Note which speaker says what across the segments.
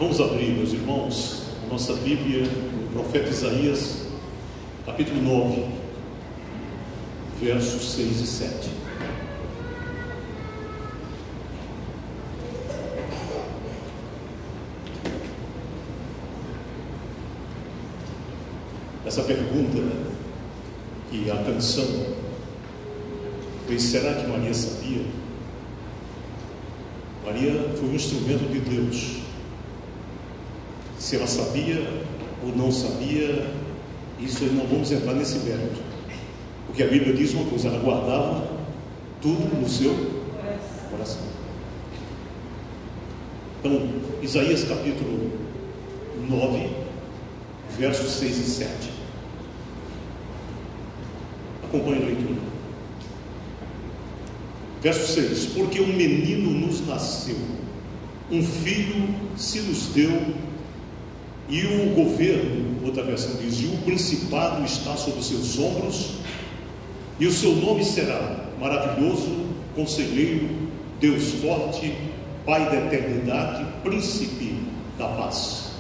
Speaker 1: Vamos abrir, meus irmãos, a nossa Bíblia, no profeta Isaías, capítulo 9, versos 6 e 7. Essa pergunta que a canção fez, será que Maria sabia? Maria foi um instrumento de Deus. Se ela sabia ou não sabia, isso não vamos entrar nesse mérito, porque a Bíblia diz uma coisa: ela guardava tudo no seu coração. Então, Isaías capítulo 9, versos 6 e 7. Acompanhe a leitura. Verso 6: porque um menino nos nasceu, um filho se nos deu, e o governo, outra versão diz, e o principado está sobre os seus ombros, e o seu nome será Maravilhoso, Conselheiro, Deus Forte, Pai da Eternidade, Príncipe da Paz.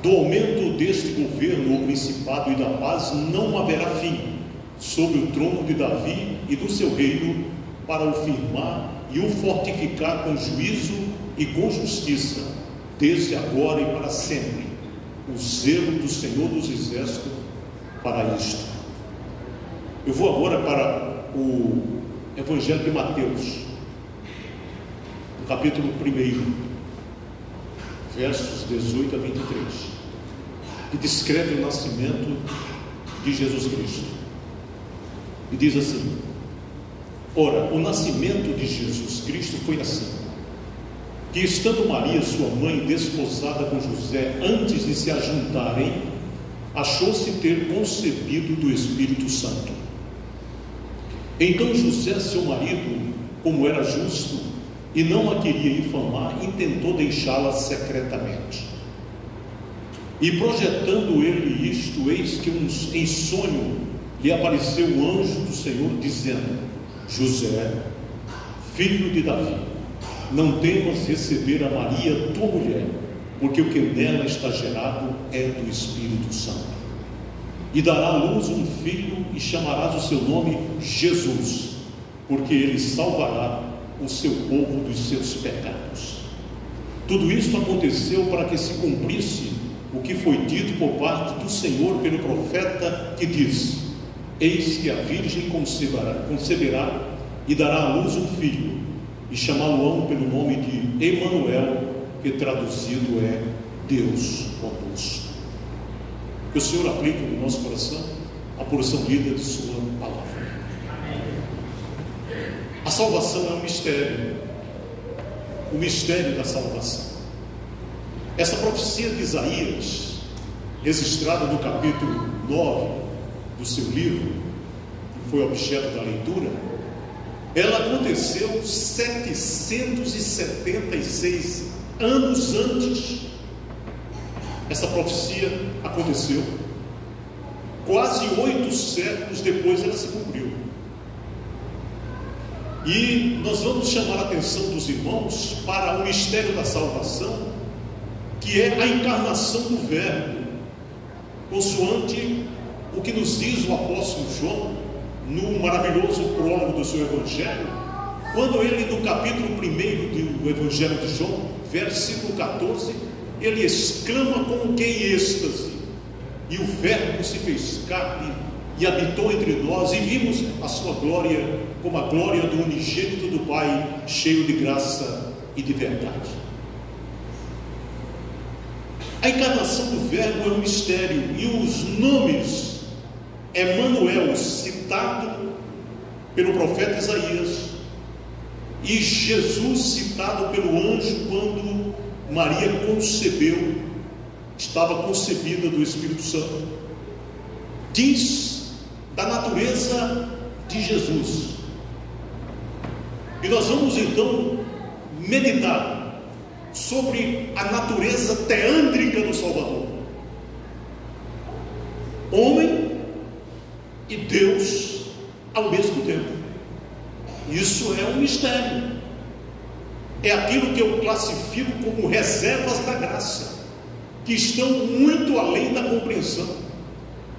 Speaker 1: Do aumento deste governo, o principado e da paz, não haverá fim, sobre o trono de Davi e do seu reino, para o firmar e o fortificar com juízo e com justiça, desde agora e para sempre. O zelo do Senhor dos Exércitos para isto. Eu vou agora para o Evangelho de Mateus, no capítulo 1, versos 18 a 23, que descreve o nascimento de Jesus Cristo. E diz assim: ora, o nascimento de Jesus Cristo foi assim, que estando Maria, sua mãe, desposada com José, antes de se ajuntarem, achou-se ter concebido do Espírito Santo. Então José, seu marido, como era justo e não a queria infamar, intentou deixá-la secretamente. E projetando ele isto, eis que em sonho lhe apareceu o anjo do Senhor, dizendo: José, filho de Davi, não temas receber a Maria, tua mulher, porque o que nela está gerado é do Espírito Santo. E dará à luz um filho, e chamarás o seu nome Jesus, porque ele salvará o seu povo dos seus pecados. Tudo isso aconteceu para que se cumprisse o que foi dito por parte do Senhor pelo profeta, que diz: eis que a virgem conceberá e dará à luz um filho, e chamá-lo-ão pelo nome de Emanuel, que traduzido é Deus conosco. Que o Senhor aplique no nosso coração a porção lida de sua palavra. A salvação é um mistério, o mistério da salvação. Essa profecia de Isaías, registrada no capítulo 9 do seu livro, que foi objeto da leitura, ela aconteceu 776 anos antes. Essa profecia aconteceu. Quase 8 séculos depois ela se cumpriu. E nós vamos chamar a atenção dos irmãos para o mistério da salvação, que é a encarnação do Verbo, consoante o que nos diz o apóstolo João no maravilhoso prólogo do seu Evangelho, quando ele, no capítulo 1 do Evangelho de João, versículo 14, ele exclama com que êxtase: e o Verbo se fez carne e habitou entre nós, e vimos a sua glória como a glória do unigênito do Pai, cheio de graça e de verdade. A encarnação do Verbo é um mistério, e os nomes Emanuel, citado pelo profeta Isaías, e Jesus, citado pelo anjo quando Maria concebeu, estava concebida do Espírito Santo, diz da natureza de Jesus. E nós vamos então meditar sobre a natureza teândrica do Salvador, homem e Deus ao mesmo tempo. Isso é um mistério. é aquilo que eu classifico como reservas da graça, que estão muito além da compreensão,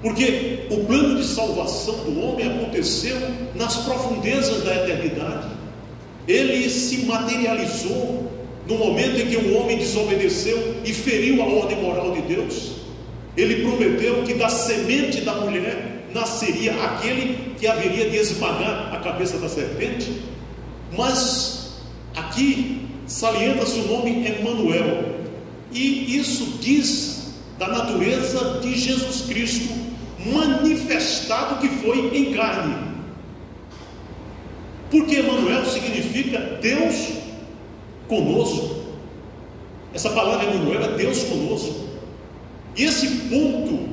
Speaker 1: porque o plano de salvação do homem aconteceu nas profundezas da eternidade. Ele se materializou no momento em que o homem desobedeceu e feriu a ordem moral de Deus. Ele prometeu que da semente da mulher nasceria aquele que haveria de esmagar a cabeça da serpente. Mas aqui salienta-se o nome Emanuel, e isso diz da natureza de Jesus Cristo manifestado, que foi em carne. Porque Emanuel significa Deus conosco. Essa palavra Emanuel é Deus conosco. E esse ponto,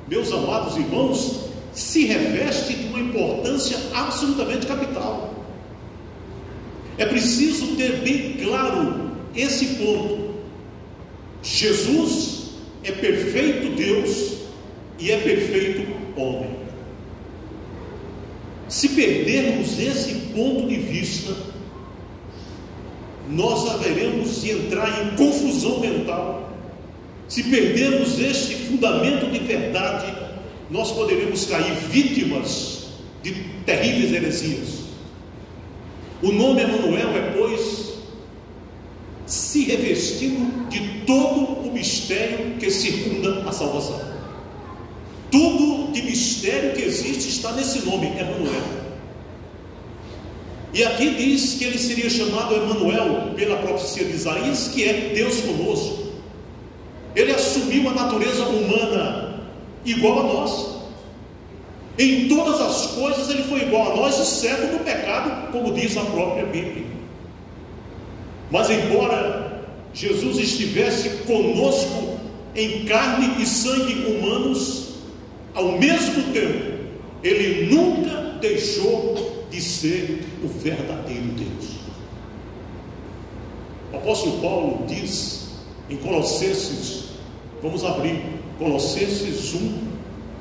Speaker 1: meus amados irmãos, se reveste de uma importância absolutamente capital. É preciso ter bem claro esse ponto. Jesus é perfeito Deus e é perfeito homem. Se perdermos esse ponto de vista, nós haveremos de entrar em confusão mental. Se perdermos este fundamento de verdade, nós poderemos cair vítimas de terríveis heresias. O nome Emanuel é, pois, se revestindo de todo o mistério que circunda a salvação. Tudo de mistério que existe está nesse nome, Emanuel. E aqui diz que ele seria chamado Emanuel pela profecia de Isaías, que é Deus conosco. Ele assumiu a natureza humana igual a nós. Em todas as coisas ele foi igual a nós, exceto no pecado, como diz a própria Bíblia. Mas embora Jesus estivesse conosco em carne e sangue humanos, ao mesmo tempo ele nunca deixou de ser o verdadeiro Deus. O apóstolo Paulo diz em Colossenses, vamos abrir Colossenses 1,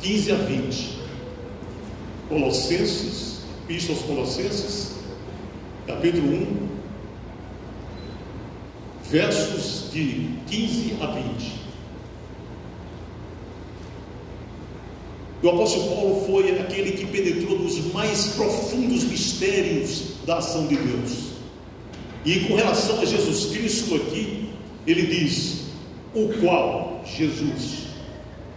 Speaker 1: 15 a 20. Colossenses, Epístola aos Colossenses, capítulo 1, versos de 15 a 20. O apóstolo Paulo foi aquele que penetrou nos mais profundos mistérios da ação de Deus. E com relação a Jesus Cristo aqui, ele diz: o qual, Jesus,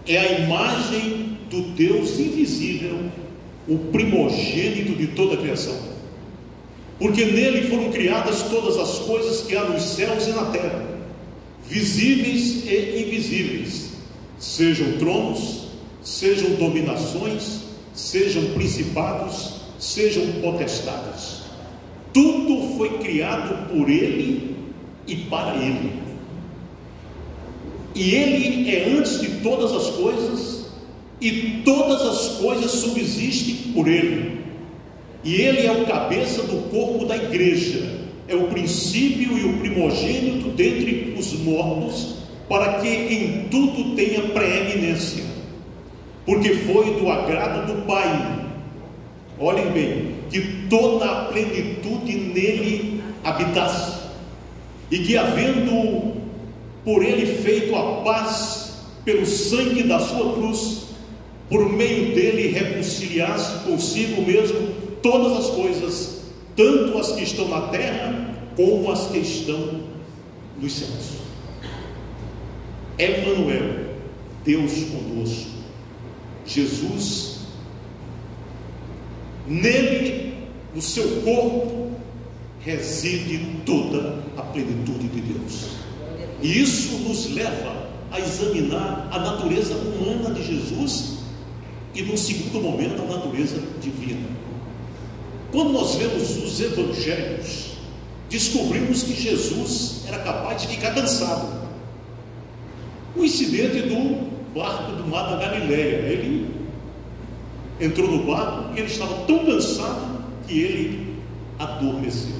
Speaker 1: é a imagem do Deus invisível, o primogênito de toda a criação. Porque nele foram criadas todas as coisas que há nos céus e na terra, visíveis e invisíveis, sejam tronos, sejam dominações, sejam principados, sejam potestades. Tudo foi criado por ele e para ele. E ele é antes de todas as coisas, e todas as coisas subsistem por ele. E ele é o cabeça do corpo da igreja, é o princípio e o primogênito dentre os mortos, para que em tudo tenha preeminência, porque foi do agrado do Pai, olhem bem, que toda a plenitude nele habitasse, e que, havendo por ele feito a paz pelo sangue da sua cruz, por meio dele reconciliasse consigo mesmo todas as coisas, tanto as que estão na terra como as que estão nos céus. Emanuel, Deus conosco. Jesus, nele, no seu corpo, reside toda a plenitude de Deus. E isso nos leva a examinar a natureza humana de Jesus e, num segundo momento, a natureza divina. Quando nós lemos os evangelhos, descobrimos que Jesus era capaz de ficar cansado. O incidente do barco do mar da Galileia, ele entrou no barco e ele estava tão cansado que ele adormeceu.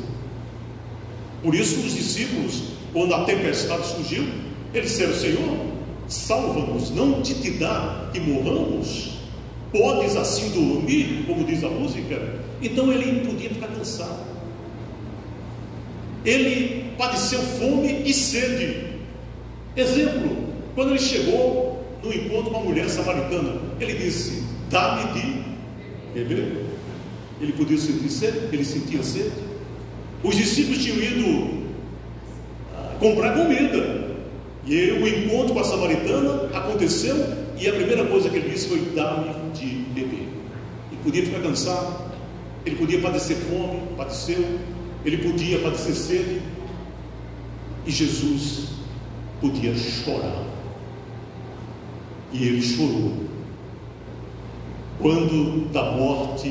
Speaker 1: Por isso os discípulos, quando a tempestade surgiu, eles disseram: Senhor, salva-nos, não te dá que morramos? Podes assim dormir, como diz a música? Então ele podia ficar cansado. ele padeceu fome e sede. Exemplo, quando ele chegou no encontro com uma mulher samaritana, ele disse: dá-me de beber. Ele podia sentir sede, ele sentia sede. Os discípulos tinham ido comprar comida, e o encontro com a samaritana aconteceu, e a primeira coisa que ele disse foi: dá-me de beber. Ele podia ficar cansado, ele podia padecer fome, padeceu, ele podia padecer sede, e Jesus podia chorar, e ele chorou quando da morte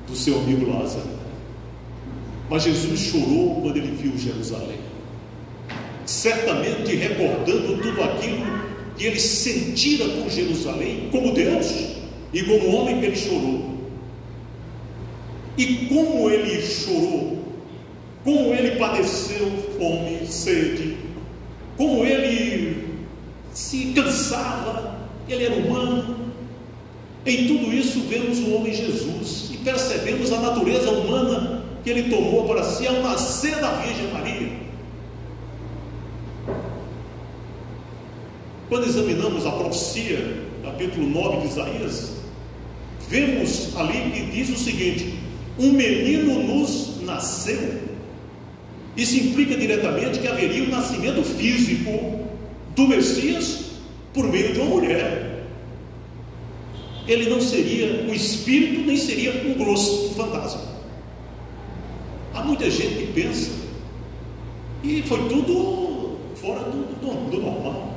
Speaker 1: do seu amigo Lázaro. Mas Jesus chorou quando ele viu Jerusalém, certamente recordando tudo aquilo que ele sentira por Jerusalém, como Deus e como homem, que ele chorou. E como ele chorou, como ele padeceu fome, sede, como ele se cansava, ele era humano. Em tudo isso vemos o homem Jesus e percebemos a natureza humana que ele tomou para si ao nascer da Virgem Maria. Quando examinamos a profecia, capítulo 9 de Isaías, vemos ali que diz o seguinte: um menino nos nasceu. Isso implica diretamente que haveria um nascimento físico do Messias por meio de uma mulher. Ele não seria um espírito, nem seria um grosso, um fantasma. Há muita gente que pensa, e foi tudo fora do normal.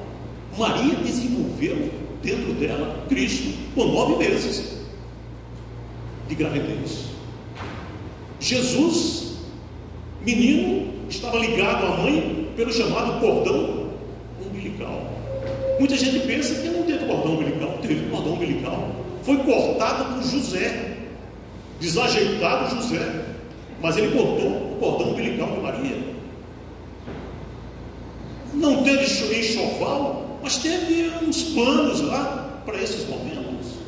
Speaker 1: Maria desenvolveu dentro dela Cristo com 9 meses de gravidez. Jesus, menino, estava ligado à mãe pelo chamado cordão umbilical. Muita gente pensa que não teve cordão umbilical. Teve cordão umbilical, foi cortado por José, desajeitado José, mas ele cortou o cordão umbilical de Maria. Não teve enxoval, mas teve uns panos lá para esses momentos.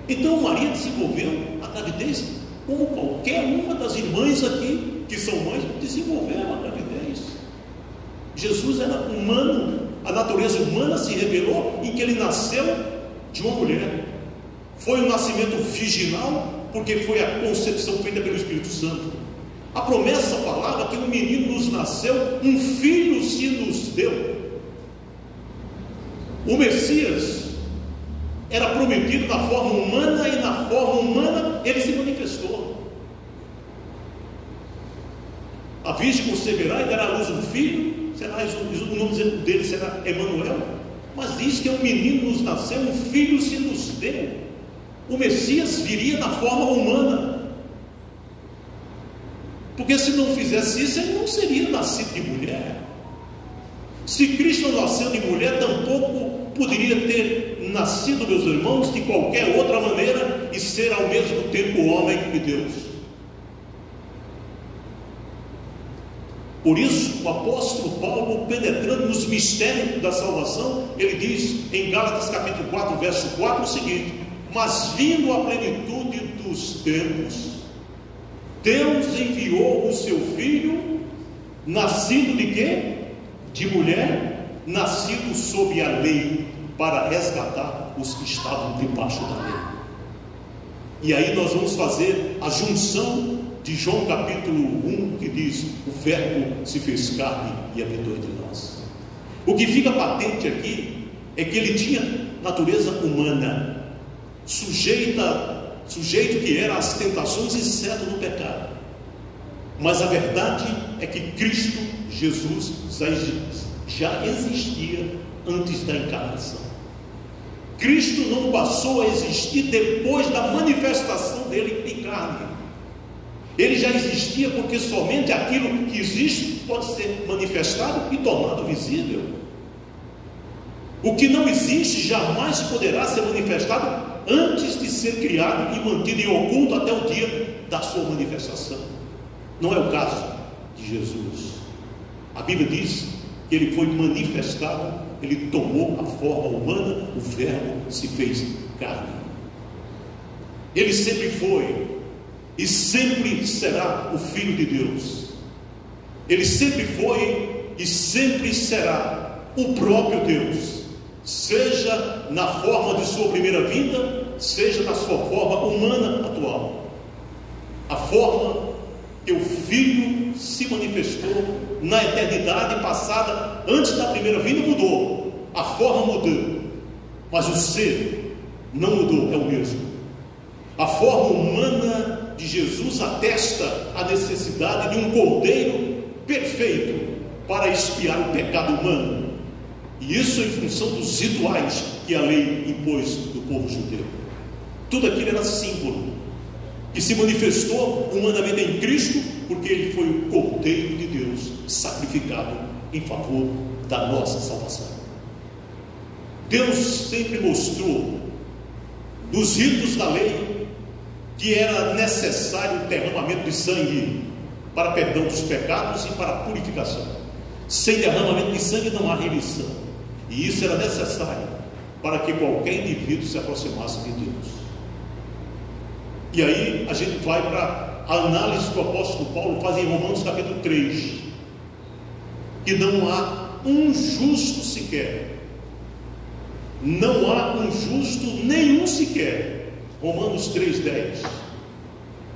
Speaker 1: Então Maria desenvolveu a gravidez como qualquer uma das irmãs aqui, que são mães, desenvolveram a gravidez. Jesus era humano, a natureza humana se revelou em que ele nasceu de uma mulher. Foi um nascimento virginal, porque foi a concepção feita pelo Espírito Santo. A promessa falava que um menino nos nasceu, um filho se nos deu. O Messias era prometido na forma humana, e na forma humana ele se manifestou. A Virgem conceberá e dará à luz um filho, o nome dele será Emanuel. Mas diz que um menino nos nasceu, um filho se nos deu. O Messias viria na forma humana, porque se não fizesse isso, ele não seria nascido de mulher. Se Cristo não nasceu de mulher, tampouco poderia ter nascido, meus irmãos, de qualquer outra maneira e ser ao mesmo tempo homem e Deus. Por isso, o apóstolo Paulo, penetrando nos mistérios da salvação, ele diz em Gálatas capítulo 4, verso 4, o seguinte: mas vindo a plenitude dos tempos, Deus enviou o seu Filho, nascido de quê? De mulher, nascido sob a lei, para resgatar os que estavam debaixo da lei. E aí nós vamos fazer a junção de João capítulo 1, que diz: o verbo se fez carne e habitou entre nós. O que fica patente aqui é que ele tinha natureza humana, sujeito que era às tentações, exceto no pecado. Mas a verdade é que Cristo Jesus já existia antes da encarnação. Cristo não passou a existir depois da manifestação dele em carne. Ele já existia, porque somente aquilo que existe pode ser manifestado e tornado visível. O que não existe jamais poderá ser manifestado antes de ser criado e mantido em oculto até o dia da sua manifestação. Não é o caso de Jesus. A Bíblia diz que ele foi manifestado, ele tomou a forma humana, o verbo se fez carne. Ele sempre foi e sempre será o Filho de Deus. Ele sempre foi e sempre será o próprio Deus, seja na forma de sua primeira vinda, seja na sua forma humana atual. A forma que o Filho se manifestou na eternidade passada, antes da primeira vinda, mudou. A forma mudou, mas o ser não mudou, é o mesmo. A forma humana de Jesus atesta a necessidade de um cordeiro perfeito para expiar o pecado humano, e isso em função dos rituais que a lei impôs do povo judeu. Tudo aquilo era símbolo, que se manifestou humanamente em Cristo, porque Ele foi o Cordeiro de Deus sacrificado em favor da nossa salvação. Deus sempre mostrou nos ritos da lei que era necessário o derramamento de sangue para perdão dos pecados e para a purificação. Sem derramamento de sangue não há remissão, e isso era necessário para que qualquer indivíduo se aproximasse de Deus. E aí a gente vai para a análise que o apóstolo Paulo faz em Romanos capítulo 3, que não há um justo sequer, não há um justo nenhum sequer. Romanos 3,10.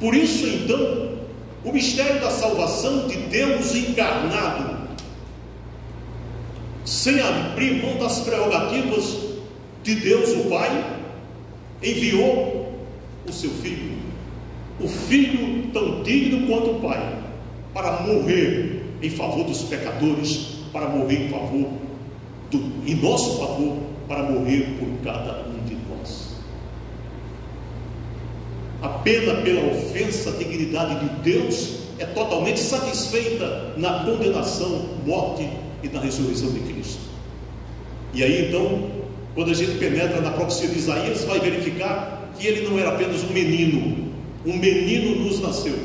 Speaker 1: Por isso então, o mistério da salvação de Deus encarnado, sem abrir mão das prerrogativas de Deus o Pai, enviou o seu Filho, o Filho tão digno quanto o Pai, para morrer em favor dos pecadores, para morrer em nosso favor, para morrer por cada um de nós. A pena pela ofensa à dignidade de Deus é totalmente satisfeita na condenação, morte e na ressurreição de Cristo. E aí então, quando a gente penetra na profecia de Isaías, vai verificar que ele não era apenas um menino nos nasceu,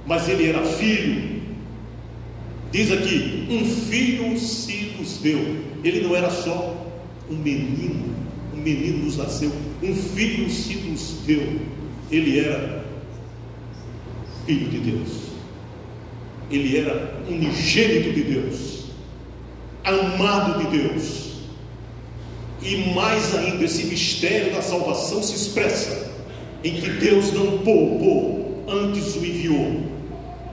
Speaker 1: mas ele era filho. Diz aqui, um filho se nos deu. Ele não era só um menino nos nasceu, um filho se nos deu. Ele era filho de Deus, ele era unigênito de Deus, amado de Deus. E mais ainda, esse mistério da salvação se expressa em que Deus não poupou, antes o enviou,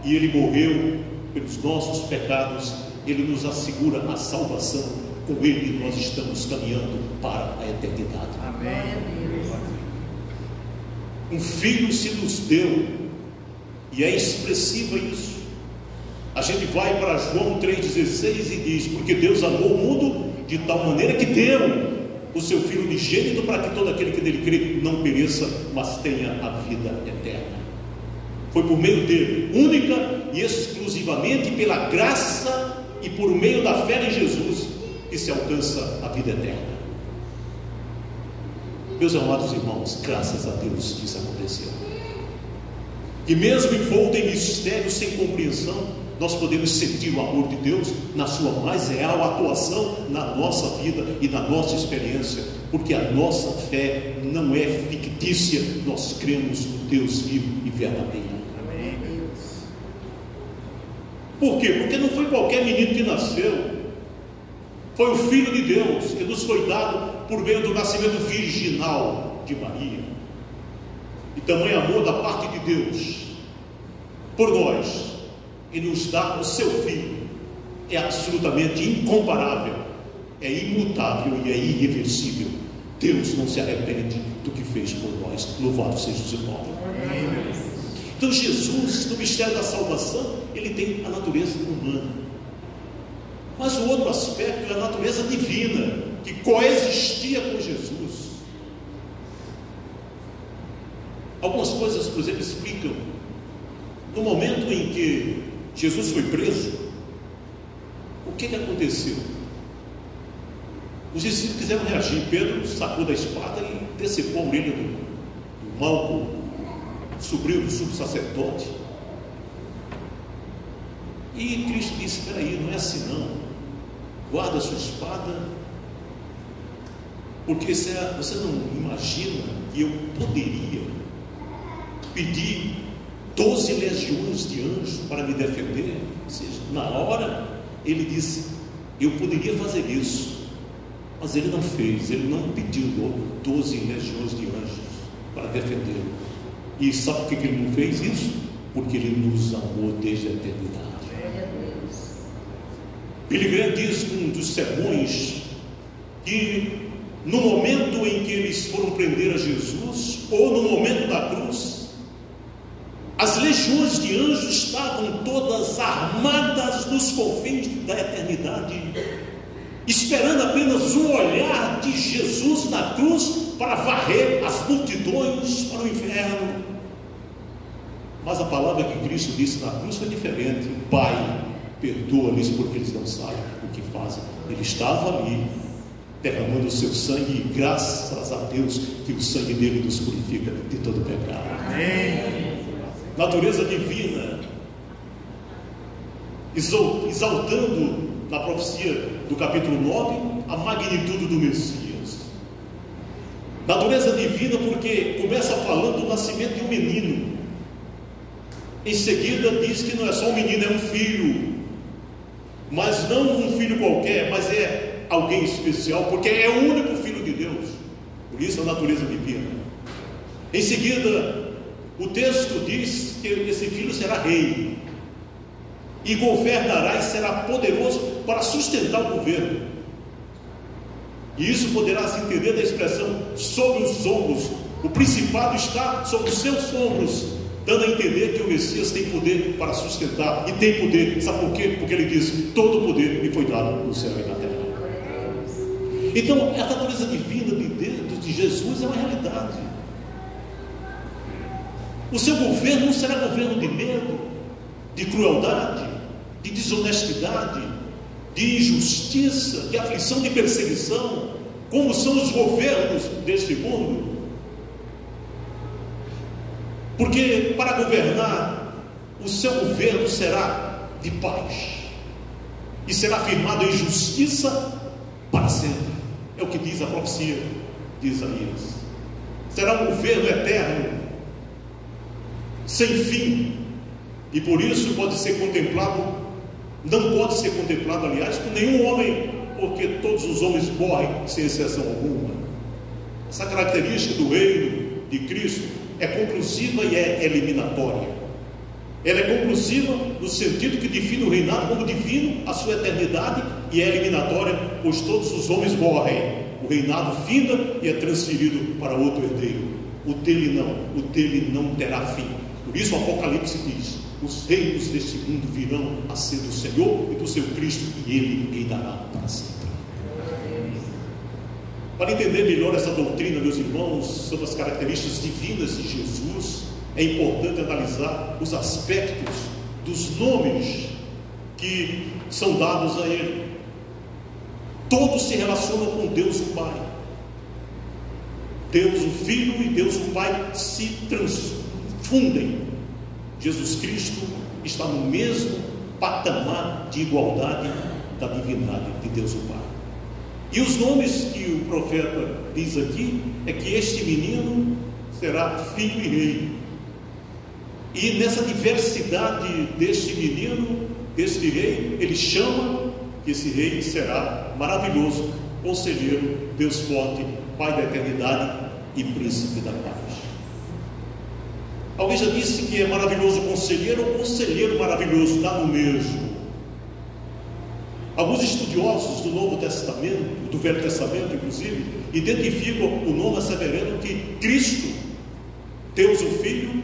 Speaker 1: e ele morreu pelos nossos pecados. Ele nos assegura a salvação. Com ele nós estamos caminhando para a eternidade. Amém. Um filho se nos deu, e é expressiva isso. A gente vai para João 3,16 e diz: porque Deus amou o mundo de tal maneira que deu o seu Filho unigênito, para que todo aquele que nele crê não pereça, mas tenha a vida eterna. Foi por meio dele, única e exclusivamente pela graça e por meio da fé em Jesus, que se alcança a vida eterna. Meus amados irmãos, graças a Deus que isso aconteceu. E mesmo envolto em mistério sem compreensão, nós podemos sentir o amor de Deus na sua mais real atuação na nossa vida e na nossa experiência, porque a nossa fé não é fictícia, nós cremos no Deus vivo e verdadeiro. Amém. Por quê? Porque não foi qualquer menino que nasceu, foi o Filho de Deus, que nos foi dado por meio do nascimento virginal de Maria. E tamanho amor da parte de Deus por nós, e nos dá o seu Filho, é absolutamente incomparável, é imutável e é irreversível. Deus não se arrepende do que fez por nós. Louvado seja o seu nome. Então Jesus, no mistério da salvação, ele tem a natureza humana, mas o outro aspecto é a natureza divina, que coexistia com Jesus. Algumas coisas, por exemplo, explicam. No momento em que Jesus foi preso, o que aconteceu? Os discípulos quiseram reagir. Pedro sacou da espada e decepou a orelha do Malco, sobrinho do sumo sacerdote. E Cristo disse: espera aí, não é assim não, guarda a sua espada, porque você não imagina que eu poderia pedir 12 legiões de anjos para me defender? Ou seja, Na hora, ele disse: eu poderia fazer isso, mas ele não fez. Ele não pediu 12 legiões de anjos para defendê-lo. E sabe por que ele não fez isso? Porque ele nos amou desde a eternidade. Billy Graham diz num dos sermões que no momento em que eles foram prender a Jesus, ou no momento da cruz, as legiões de anjos estavam todas armadas nos confins da eternidade, esperando apenas um olhar de Jesus na cruz para varrer as multidões para o inferno. Mas a palavra que Cristo disse na cruz foi diferente: Pai, perdoa-lhes porque eles não sabem o que fazem. Ele estava ali derramando o seu sangue, e graças a Deus que o sangue dele nos purifica de todo pecado. Amém. Natureza divina, exaltando na profecia do capítulo 9 a magnitude do Messias. Natureza divina porque começa falando do nascimento de um menino. Em seguida diz que não é só um menino, é um filho. Mas não um filho qualquer, mas é alguém especial, porque é o único filho de Deus. Por isso a natureza divina. Em seguida, o texto diz que esse filho será rei, e governará, e será poderoso para sustentar o governo. E isso poderá se entender da expressão sobre os ombros. O principado está sobre os seus ombros, dando a entender que o Messias tem poder para sustentar, e tem poder. Sabe por quê? Porque ele diz: todo o poder me foi dado no céu e na terra. Então, a natureza divina de Jesus é uma realidade. O seu governo não será governo de medo, de crueldade, de desonestidade, de injustiça, de aflição, de perseguição, como são os governos deste mundo. Porque para governar, o seu governo será de paz, e será firmado em justiça para sempre. É o que diz a profecia de Isaías. Será um governo eterno, sem fim, e por isso pode ser contemplado, não pode ser contemplado, aliás, por nenhum homem, porque todos os homens morrem sem exceção alguma. Essa característica do reino de Cristo é conclusiva e é eliminatória. Ela é conclusiva no sentido que define o reinado como divino, a sua eternidade, e é eliminatória, pois todos os homens morrem. O reinado finda e é transferido para outro herdeiro. O dele não terá fim. Por isso o Apocalipse diz: os reinos deste mundo virão a ser do Senhor e do seu Cristo, e ele reinará para sempre. Para entender melhor essa doutrina, meus irmãos, sobre as características divinas de Jesus, é importante analisar os aspectos dos nomes que são dados a ele. Todos se relacionam com Deus o Pai. Deus o Filho e Deus o Pai se transfundem. Jesus Cristo está no mesmo patamar de igualdade da divindade de Deus o Pai. E os nomes que o profeta diz aqui é que este menino será filho e rei. E nessa diversidade deste menino, deste rei, ele chama que esse rei será maravilhoso, conselheiro, Deus forte, Pai da eternidade e príncipe da paz. Alguém já disse que é maravilhoso conselheiro ou conselheiro maravilhoso, dá no mesmo. Alguns estudiosos do Novo Testamento, do Velho Testamento inclusive, identificam o nome asseverando que Cristo, Deus o Filho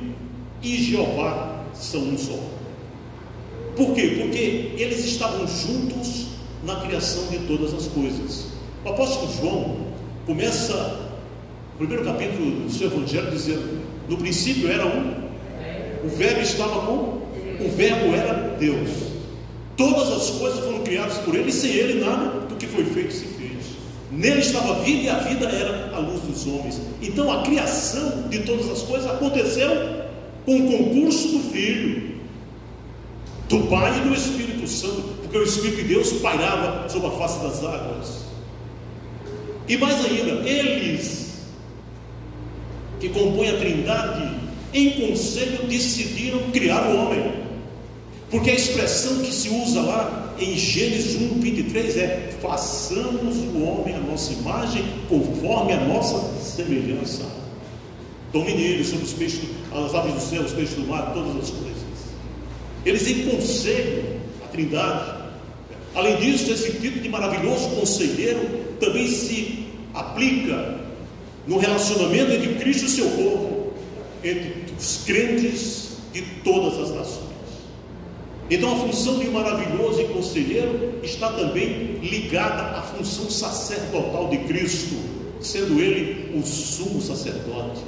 Speaker 1: e Jeová são um só. Por quê? Porque eles estavam juntos na criação de todas as coisas. O apóstolo João começa o primeiro capítulo do seu evangelho dizendo: no princípio era o verbo estava com, o verbo era Deus. Todas as coisas foram criadas por ele, e sem ele nada do que foi feito se fez. Nele estava a vida, e a vida era a luz dos homens. Então a criação de todas as coisas aconteceu com o concurso do Filho, do Pai e do Espírito Santo, porque o Espírito de Deus pairava sobre a face das águas. E mais ainda, eles que compõem a Trindade, em conselho decidiram criar o homem. Porque a expressão que se usa lá em Gênesis 1:23 é: façamos o homem à nossa imagem, conforme a nossa semelhança. Domine ele sobre os peixes, as aves do céu, os peixes do mar, todas as coisas. Eles aconselham a Trindade. Além disso, esse título de maravilhoso conselheiro também se aplica no relacionamento entre Cristo e o seu povo, entre os crentes de todas as nações. Então a função de maravilhoso e conselheiro está também ligada à função sacerdotal de Cristo, sendo ele o sumo sacerdote.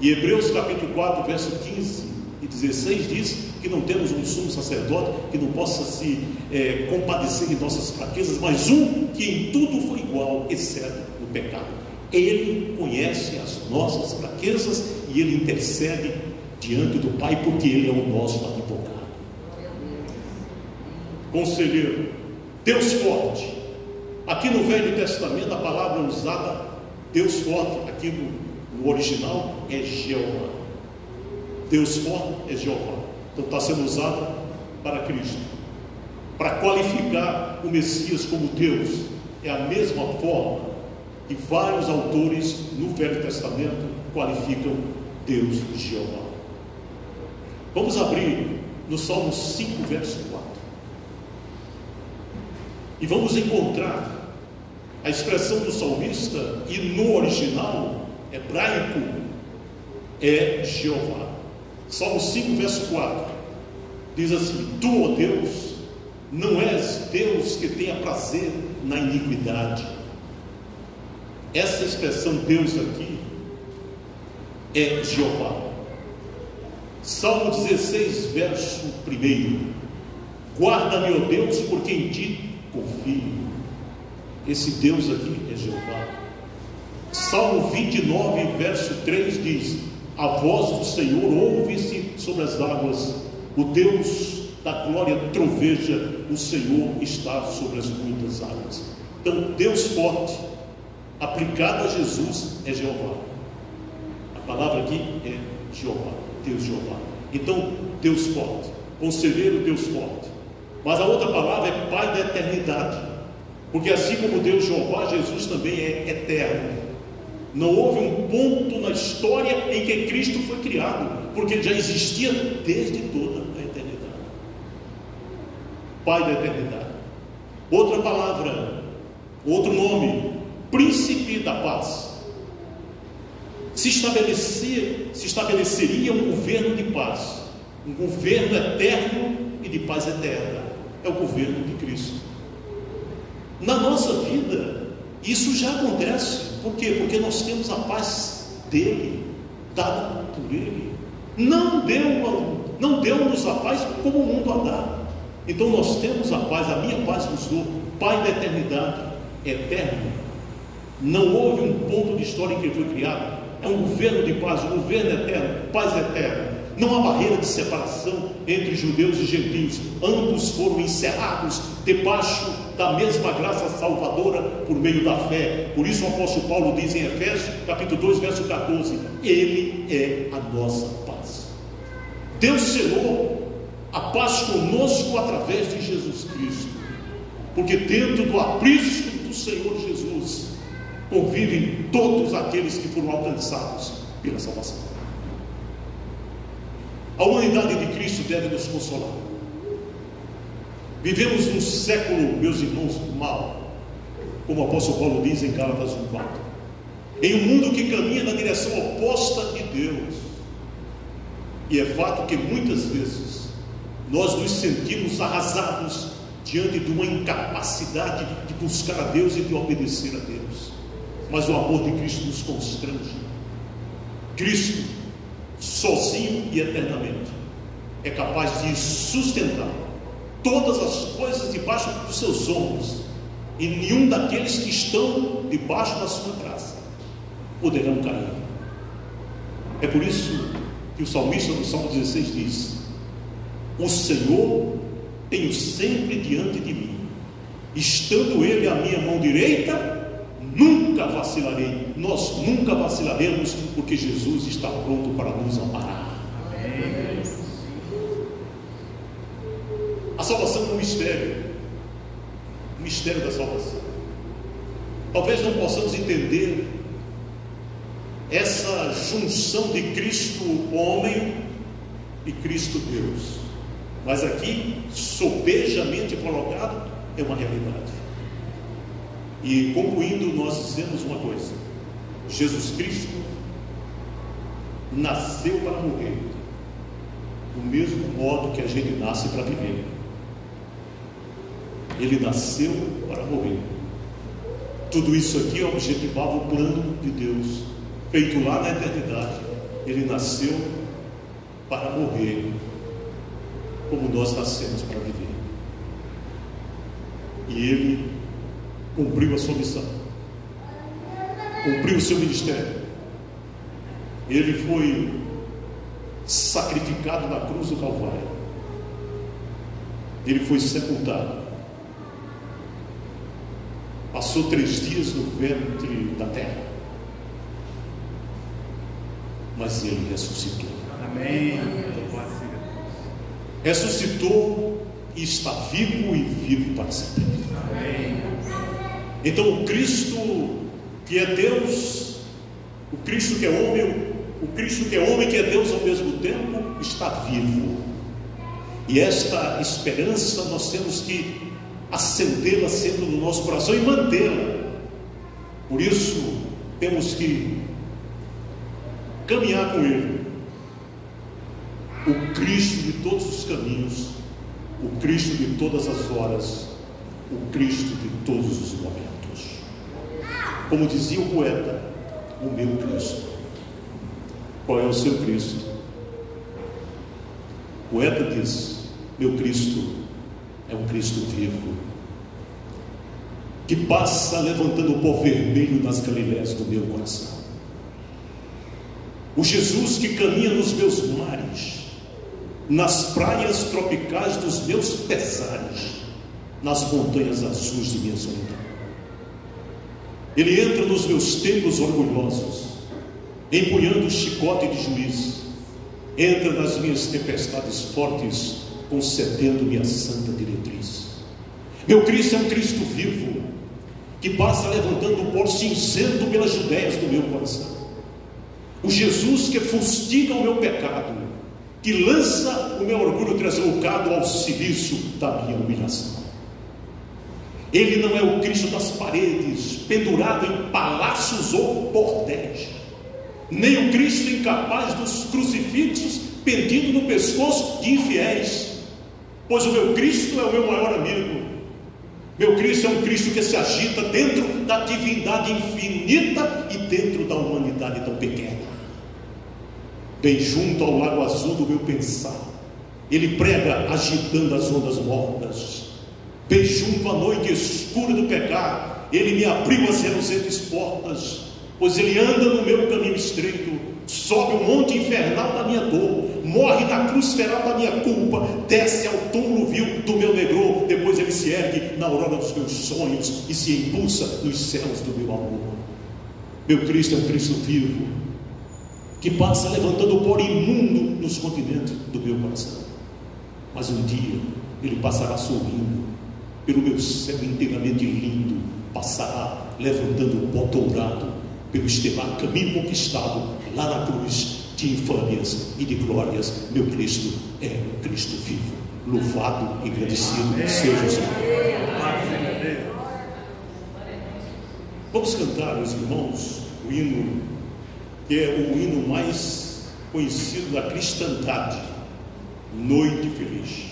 Speaker 1: E Hebreus capítulo 4, verso 15 e 16 diz que não temos um sumo sacerdote que não possa se compadecer de nossas fraquezas, mas um que em tudo foi igual, exceto no pecado. Ele conhece as nossas fraquezas e ele intercede diante do Pai, porque ele é o nosso advogado. Conselheiro, Deus forte. Aqui no Velho Testamento a palavra usada Deus forte, aqui no original, é Jeová. Deus forte é Jeová. Então está sendo usado para Cristo, para qualificar o Messias como Deus. É a mesma forma que vários autores no Velho Testamento qualificam Deus Jeová. Vamos abrir no Salmo 5, verso 4. E vamos encontrar a expressão do salmista, e no original hebraico é Jeová. Salmo 5, verso 4 diz assim: Tu, ó Deus, não és Deus que tenha prazer na iniquidade. Essa expressão Deus aqui é Jeová. Salmo 16, verso 1: Guarda-me, ó Deus, porque em ti confio. Esse Deus aqui é Jeová. Salmo 29, verso 3 diz: A voz do Senhor ouve-se sobre as águas, o Deus da glória troveja, o Senhor está sobre as muitas águas. Então, Deus forte, aplicado a Jesus, é Jeová. A palavra aqui é Jeová, Deus Jeová. Então, Deus forte, conselheiro, Deus forte. Mas a outra palavra é Pai da eternidade, porque assim como Deus Jeová, Jesus também é eterno. Não houve um ponto na história em que Cristo foi criado, porque ele já existia desde toda a eternidade. Pai da eternidade. Outra palavra, outro nome, Príncipe da Paz. Se estabeleceria um governo de paz, um governo eterno e de paz eterna. É o governo de Cristo. Na nossa vida, isso já acontece. Por quê? Porque nós temos a paz dele, dada por ele. Não deu-nos a paz como o mundo a dá. Então nós temos a paz, a minha paz vos dou. Pai da eternidade, eterno. Não houve um ponto de história em que ele foi criado. É um governo de paz, um governo eterno, paz eterna. Não há barreira de separação entre judeus e gentios. Ambos foram encerrados debaixo da mesma graça salvadora por meio da fé. Por isso o apóstolo Paulo diz em Efésios capítulo 2, verso 14: Ele é a nossa paz. Deus selou a paz conosco através de Jesus Cristo, porque dentro do aprisco do Senhor Jesus convivem todos aqueles que foram alcançados pela salvação. A humanidade de Cristo deve nos consolar. Vivemos num século, meus irmãos, mal, como o apóstolo Paulo diz em Gálatas 1:4, em um mundo que caminha na direção oposta de Deus. E é fato que muitas vezes nós nos sentimos arrasados diante de uma incapacidade de buscar a Deus e de obedecer a Deus. Mas o amor de Cristo nos constrange. Cristo, sozinho e eternamente, é capaz de sustentar todas as coisas debaixo dos seus ombros, e nenhum daqueles que estão debaixo da sua graça poderão cair. É por isso que o salmista no Salmo 16 diz: O Senhor tenho sempre diante de mim, estando Ele à minha mão direita, nunca vacilarei. Nós nunca vacilaremos, porque Jesus está pronto para nos amparar. passando um mistério da salvação. Talvez não possamos entender essa junção de Cristo homem e Cristo Deus, mas aqui, sobejamente colocado, é uma realidade. E concluindo, nós dizemos uma coisa: Jesus Cristo nasceu para morrer, do mesmo modo que a gente nasce para viver. Ele nasceu para morrer. Tudo isso aqui objetivava o plano de Deus, feito lá na eternidade. Ele nasceu para morrer, como nós nascemos para viver. E ele cumpriu a sua missão, cumpriu o seu ministério. Ele foi sacrificado na cruz do Calvário. Ele foi sepultado. Passou 3 dias no ventre da terra, mas ele ressuscitou.
Speaker 2: Amém.
Speaker 1: Ressuscitou e está vivo e vivo para sempre.
Speaker 2: Amém.
Speaker 1: Então o Cristo que é Deus, o Cristo que é homem, o Cristo que é homem, que é Deus ao mesmo tempo, está vivo. E esta esperança nós temos que acendê-la sempre no nosso coração e mantê-la. Por isso temos que caminhar com Ele, o Cristo de todos os caminhos, o Cristo de todas as horas, o Cristo de todos os momentos. Como dizia o poeta, o meu Cristo. Qual é o seu Cristo? O poeta diz: meu Cristo é um Cristo vivo, que passa levantando o pó vermelho nas Galileias do meu coração. O Jesus que caminha nos meus mares, nas praias tropicais dos meus pesares, nas montanhas azuis de minha solidão. Ele entra nos meus templos orgulhosos, empunhando o chicote de juiz. Entra nas minhas tempestades fortes, concedendo-me a santa diretriz. Meu Cristo é um Cristo vivo, que passa levantando o pó cinzento pelas Judéias do meu coração. O Jesus que fustiga o meu pecado, que lança o meu orgulho translocado ao silício da minha humilhação. Ele não é o Cristo das paredes, pendurado em palácios ou bordéis, nem o Cristo incapaz dos crucifixos pendido no pescoço de infiéis, pois o meu Cristo é o meu maior amigo. Meu Cristo é um Cristo que se agita dentro da divindade infinita e dentro da humanidade tão pequena. Bem junto ao lago azul do meu pensar, ele prega agitando as ondas mortas. Bem junto à noite escura do pecado, ele me abriu as reluzentes portas, pois ele anda no meu caminho estreito, sobe o monte infernal da minha dor, morre na cruz feral da minha culpa, desce ao túmulo vil do meu negror, depois ele se ergue na aurora dos meus sonhos e se impulsa nos céus do meu amor. Meu Cristo é um Cristo vivo, que passa levantando o pó imundo nos continentes do meu coração, mas um dia ele passará sorrindo pelo meu céu inteiramente lindo, passará levantando o pó dourado pelo estelar caminho conquistado lá na cruz de infâmias e de glórias. Meu Cristo é um Cristo vivo. Louvado e agradecido seja o Senhor. Vamos cantar, meus irmãos, o hino que é o hino mais conhecido da cristandade, Noite Feliz.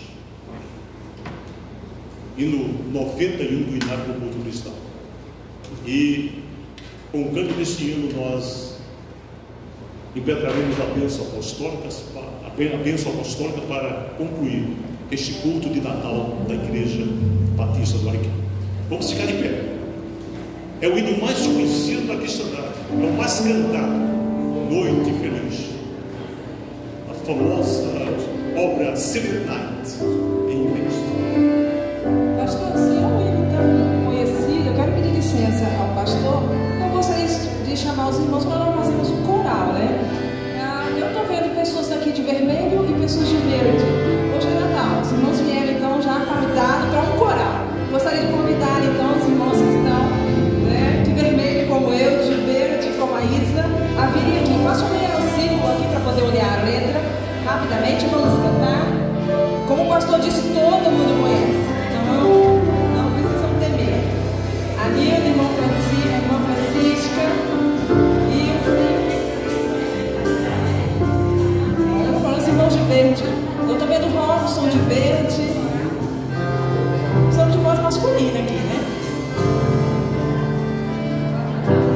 Speaker 1: Hino 91 do Inário do Culto Cristão. E com o canto deste hino nós impetraremos a bênção apostólica para concluir este culto de Natal da Igreja Batista do Ariquém. Vamos ficar de pé. É o hino mais conhecido da cristandade, é o mais cantado, Noite Feliz, a famosa obra Silent Night em inglês.
Speaker 3: Pastor, se é um hino tão conhecido, eu quero pedir licença ao pastor. Eu gostaria de chamar os irmãos para nós fazermos um coral, né? Eu estou vendo pessoas aqui de vermelho e pessoas de verde. Hoje é Natal, os irmãos vieram então já para masculina aqui, né?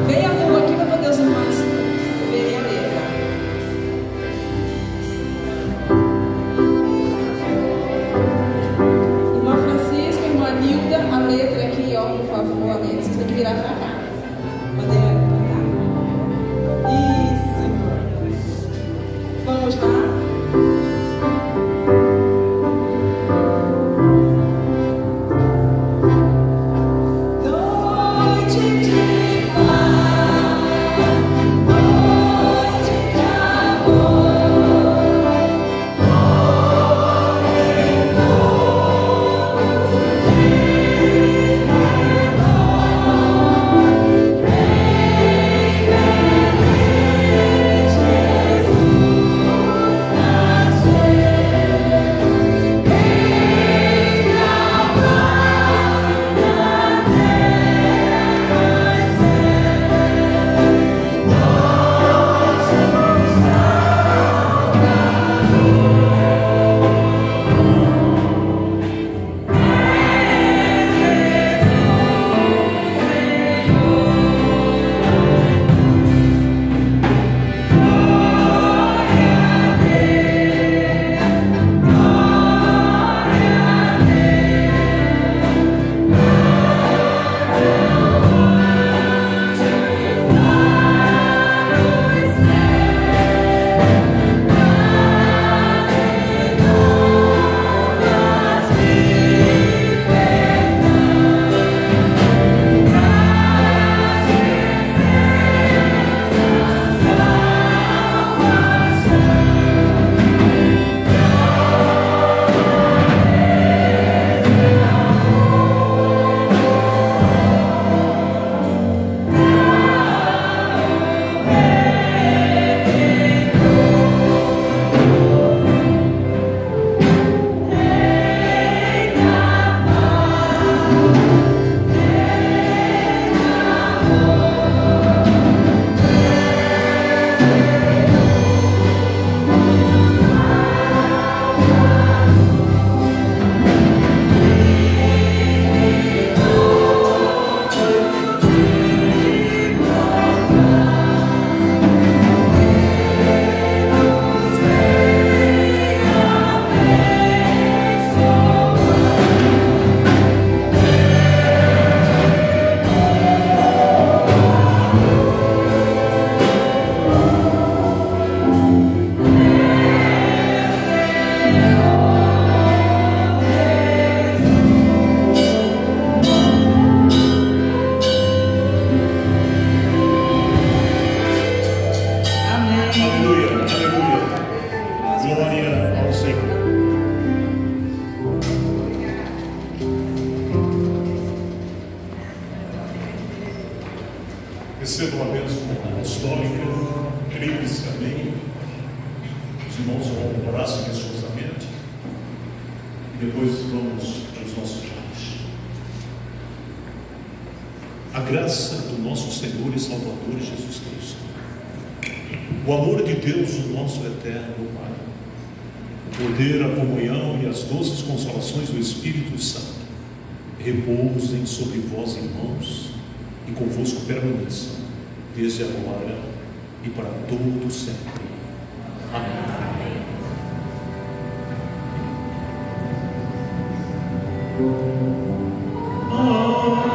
Speaker 3: Vem a rua aqui para poder os irmãos verem a letra. Irmã Francisca, irmã Nilda, a letra aqui, ó, por favor, a letra. Vocês têm que virar para cá. Bandeira para cá. Isso. Vamos lá.
Speaker 1: Recebam a bênção apostólica, creem-se, amém. Os irmãos vão orar silenciosamente e depois vamos para os nossos lares. A graça do nosso Senhor e Salvador Jesus Cristo, o amor de Deus, o nosso eterno Pai, o poder, a comunhão e as doces consolações do Espírito Santo repousem sobre vós, irmãos, e convosco permaneçam, desde agora e para todo sempre. Amém. Amém.